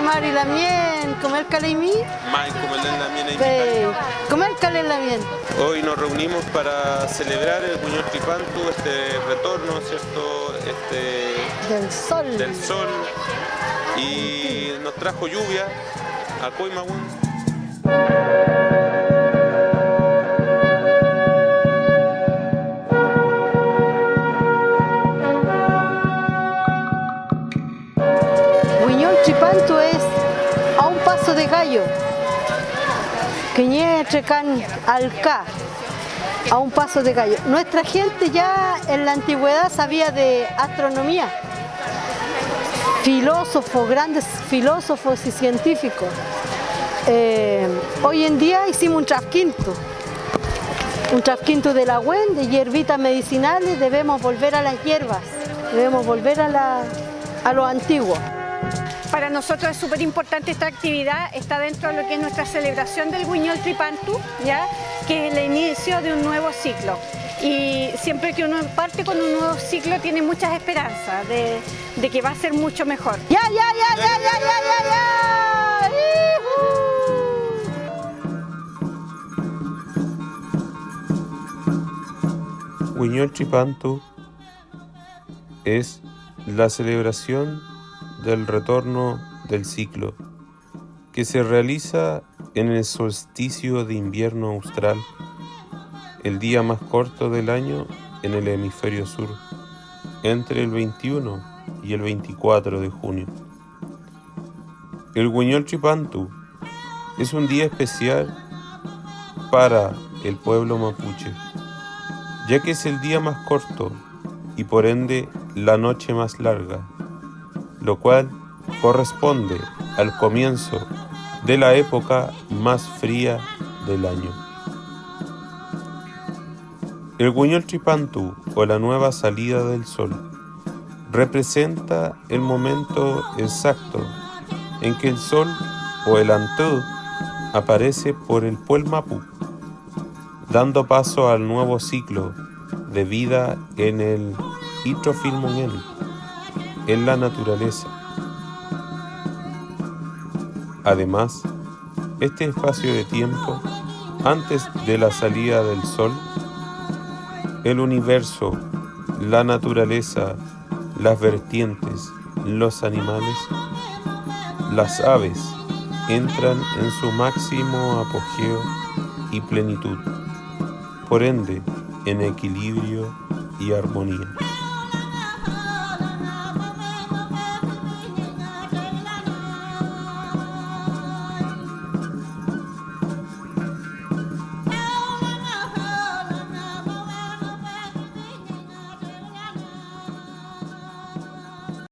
mari la mien, comer calaimí. Mai comer la mien Comer cale la mien. Hoy nos reunimos para celebrar el Guiñol Tripantu, este retorno, ¿cierto? Del sol. Y nos trajo lluvia a Coimahue. Guiñol Tripantu es a un paso de gallo. Que trecan alca, a un paso de gallo. Nuestra gente ya en la antigüedad sabía de astronomía. Filósofos, grandes filósofos y científicos. Hoy en día hicimos un trasquinto de la UEN, de hierbitas medicinales. Debemos volver a las hierbas, debemos volver a lo antiguo. Para nosotros es súper importante esta actividad, está dentro de lo que es nuestra celebración del Guiñol Tripantu, ¿ya? Que es el inicio de un nuevo ciclo. Y siempre que uno parte con un nuevo ciclo tiene muchas esperanzas de que va a ser mucho mejor. ¡Ya! Guiñol Tripantu es la celebración del retorno del ciclo, que se realiza en el solsticio de invierno austral, el día más corto del año en el hemisferio sur, entre el 21 y el 24 de junio. El Guiñol Tripantu es un día especial para el pueblo mapuche, ya que es el día más corto y por ende la noche más larga, lo cual corresponde al comienzo de la época más fría del año. El Guiñol Tripantu, o la nueva salida del sol, representa el momento exacto en que el sol, o el Antú, aparece por el Puel Mapu, dando paso al nuevo ciclo de vida en el Itrofilmongen, en la naturaleza. Además, este espacio de tiempo, antes de la salida del sol, el universo, la naturaleza, las vertientes, los animales, las aves, entran en su máximo apogeo y plenitud, por ende, en equilibrio y armonía.